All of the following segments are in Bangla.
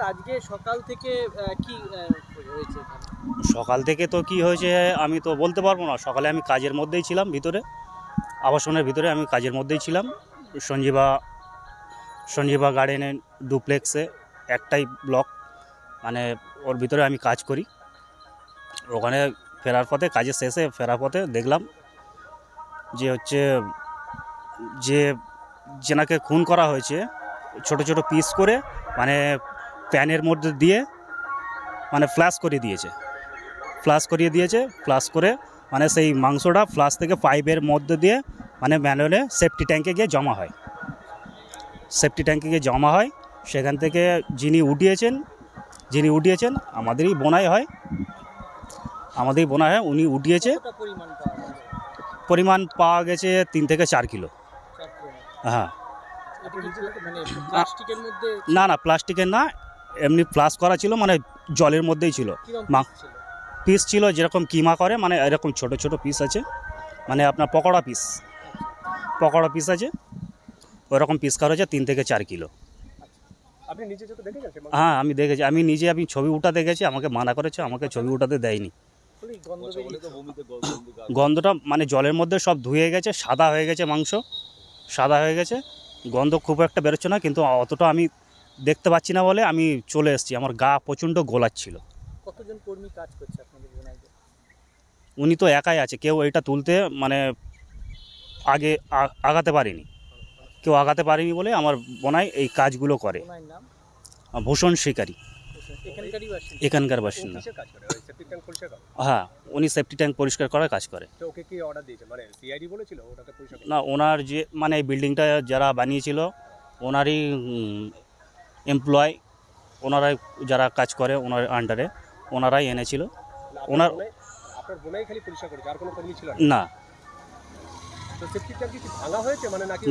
আজকে সকাল থেকে কি হয়েছে? সকাল থেকে তো কি হয়েছে আমি তো বলতে পারবো না। সকালে আমি কাজের মধ্যেই ছিলাম, ভিতরে আবাসনের ভিতরে আমি কাজের মধ্যেই ছিলাম। সঞ্জীবা গার্ডেনের ডুপ্লেক্সে একটাই ব্লক, মানে ওর ভিতরে আমি কাজ করি। ওখানে ফেরার পথে, কাজের শেষে ফেরার পথে দেখলাম যে যেনাকে খুন করা হয়েছে ছোট ছোট পিস করে, মানে প্যানের মধ্যে দিয়ে মানে ফ্ল্যাশ করিয়ে দিয়েছে। ফ্ল্যাশ করে মানে সেই মাংসটা ফ্ল্যাশ থেকে পাইপের মধ্যে দিয়ে মানে ম্যানুয়ালে সেফটি ট্যাঙ্কে গিয়ে জমা হয়। সেখান থেকে যিনি উঠিয়েছেন আমাদেরই বোনাই হয়, উনি উঠিয়েছে। পরিমাণ পাওয়া গেছে 3 থেকে 4 কিলো। হ্যাঁ, না প্লাস্টিকের না, এমনি ফ্লাশ করা ছিল, মানে জলের মধ্যেই ছিল। পিস ছিল যেরকম কিমা করে, মানে এরকম ছোট ছোট পিস আছে, মানে আপনার পকোড়া পিস আছে, ওইরকম পিস করা হয়েছে 3 থেকে 4 কিলো। হ্যাঁ, আমি দেখেছি, আমি ছবি উঠাতে গেছি, আমাকে মানা করেছে, আমাকে ছবি উঠাতে দেয়নি। গন্ধটা মানে জলের মধ্যে সব ধুয়ে গেছে, সাদা হয়ে গেছে, গন্ধ খুব একটা বেরোচ্ছে না, কিন্তু অতটা আমি দেখতে পাচ্ছি না বলে আমি চলে এসেছি। আমার গা প্রচণ্ড গোলাচ্ছিল। কতজন কর্মী কাজ করছে আপনাদের বোনাইতে? উনি তো একাই আছে, কেউ এটা তুলতে মানে আগে আগাতে পারেনি বলে আমার বোনাই এই কাজগুলো করে। ভূষণ শিকারী, এখানকার বাসিন্দা। হ্যাঁ, উনি সেফটি ট্যাঙ্ক পরিষ্কার করার কাজ করে। না, ওনার যে মানে এই বিল্ডিংটা যারা বানিয়েছিল ওনারই এমপ্লয়, ওনারাই যারা কাজ করে ওনার আন্ডারে, ওনারাই এনেছিল।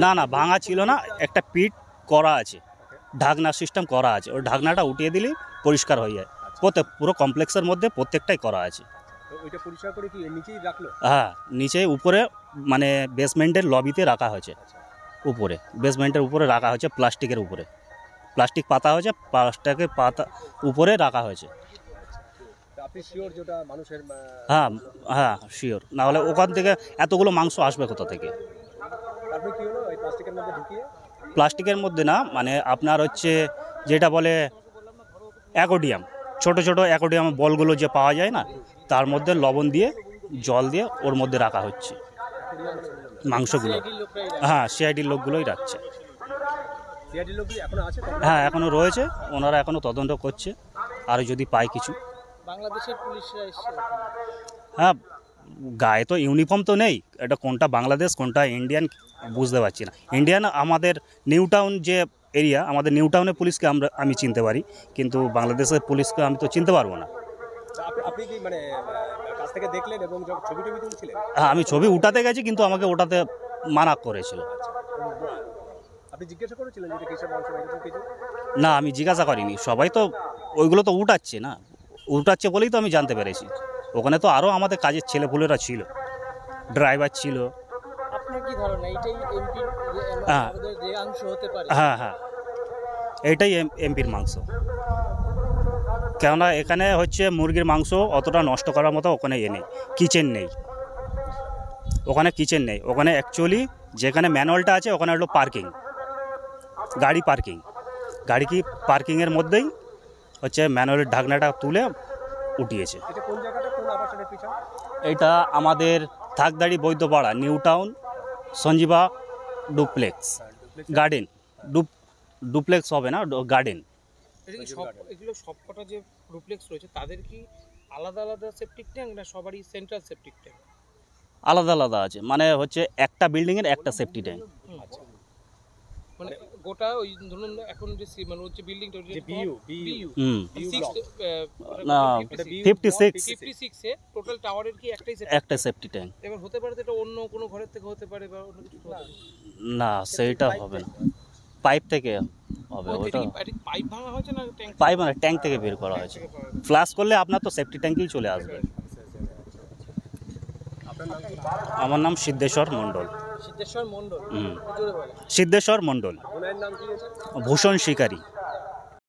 না, না ভাঙা ছিল না, একটা পিট করা আছে, ঢাকনা সিস্টেম করা আছে। ওই ঢাকনাটা উঠিয়ে দিলেই পরিষ্কার হয়ে যায়। পুরো কমপ্লেক্সের মধ্যে প্রত্যেকটাই করা আছে। হ্যাঁ, নিচে উপরে মানে বেসমেন্টের লবিতে রাখা হয়েছে, বেসমেন্টের উপরে রাখা হয়েছে, প্লাস্টিক পাতা হয়েছে, প্লাস্টিকের পাতা উপরে রাখা হয়েছে। হ্যাঁ শিওর, না হলে ওখান থেকে এতগুলো মাংস আসবে কোথা থেকে? প্লাস্টিকের মধ্যে না, মানে আপনার যেটা বলে অ্যাকোডিয়াম, ছোট ছোট অ্যাকোডিয়াম বলগুলো যে পাওয়া যায় না, তার মধ্যে লবণ দিয়ে জল দিয়ে ওর মধ্যে রাখা হচ্ছে মাংসগুলো। হ্যাঁ, সিআইডির লোকগুলোই রাখছে। হ্যাঁ, এখনো রয়েছে, ওনারা এখনো তদন্ত করছে, আর যদি পায় কিছু। বাংলাদেশের পুলিশরা এসেছে? হ্যাঁ, গায়ে তো ইউনিফর্ম তো নেই, এটা কোনটা বাংলাদেশ কোনটা ইন্ডিয়ান বুঝতে পারছি না। ইন্ডিয়ান আমাদের নিউ টাউন যে এরিয়া, আমাদের নিউ টাউনের পুলিশকে আমি চিনতে পারি, কিন্তু বাংলাদেশের পুলিশকে আমি তো চিনতে পারবো না। হ্যাঁ, আমি ছবি উঠাতে গেছি, কিন্তু আমাকে ওটাতে মানা করেছিল। না, আমি জিজ্ঞাসা করিনি, সবাই তো ওইগুলো তো উঠাচ্ছে বলেই তো আমি জানতে পেরেছি। ওখানে তো আরও আমাদের কাজের ছেলেপুলেরা ছিল, ড্রাইভার ছিল। আপনার কি ধারণা এটাই এমপির অংশ হতে পারে? হ্যাঁ, এটাই এমপির মাংস। কেননা এখানে মুরগির মাংস অতটা নষ্ট করার মতো ওখানে নেই, কিচেন নেই। ওখানে অ্যাকচুয়ালি যেখানে ম্যানুয়ালটা আছে ওখানে হলো গাড়ি পার্কিংয়ের মধ্যেই ম্যানুয়ালের ঢাকনাটা তুলে উঠিয়েছে। এটা আমাদের Thakdari Baidyapara, New Town, Sanjiva duplex garden. Duplex হবে না, গার্ডেন। এগুলো সবকটা যে ডুপ্লেক্স রয়েছে তাদের কি আলাদা আলাদা সেপটিক ট্যাঙ্ক, না সবারই সেন্ট্রাল সেপটিক ট্যাঙ্ক? আলাদা আছে, মানে একটা বিল্ডিংয়ের একটা সেফটি ট্যাঙ্ক। মানে গোটা ওই ধরুন এখন যে মানে বিল্ডিংটা বিইউ 56 এ টোটাল টাওয়ারের কি একটা সেফটি ট্যাঙ্ক। এবার হতে পারে এটা অন্য কোনো ঘরের থেকে হতে পারে বা অন্য কিছু হতে পারে। না, সেইটা হবে না, পাইপ থেকে হবে। ওটা পাইপ ভাঙা হয়েছে না ট্যাঙ্ক? পাইপ মানে ট্যাঙ্ক থেকে বের করা হয়েছে। ফ্লাশ করলে আপনার তো সেফটি ট্যাঙ্কেই চলে আসবে। আমার নাম সিদ্ধেশ্বর মণ্ডল। সিদ্ধেশ্বর মণ্ডল। ভূষণ শিকারী।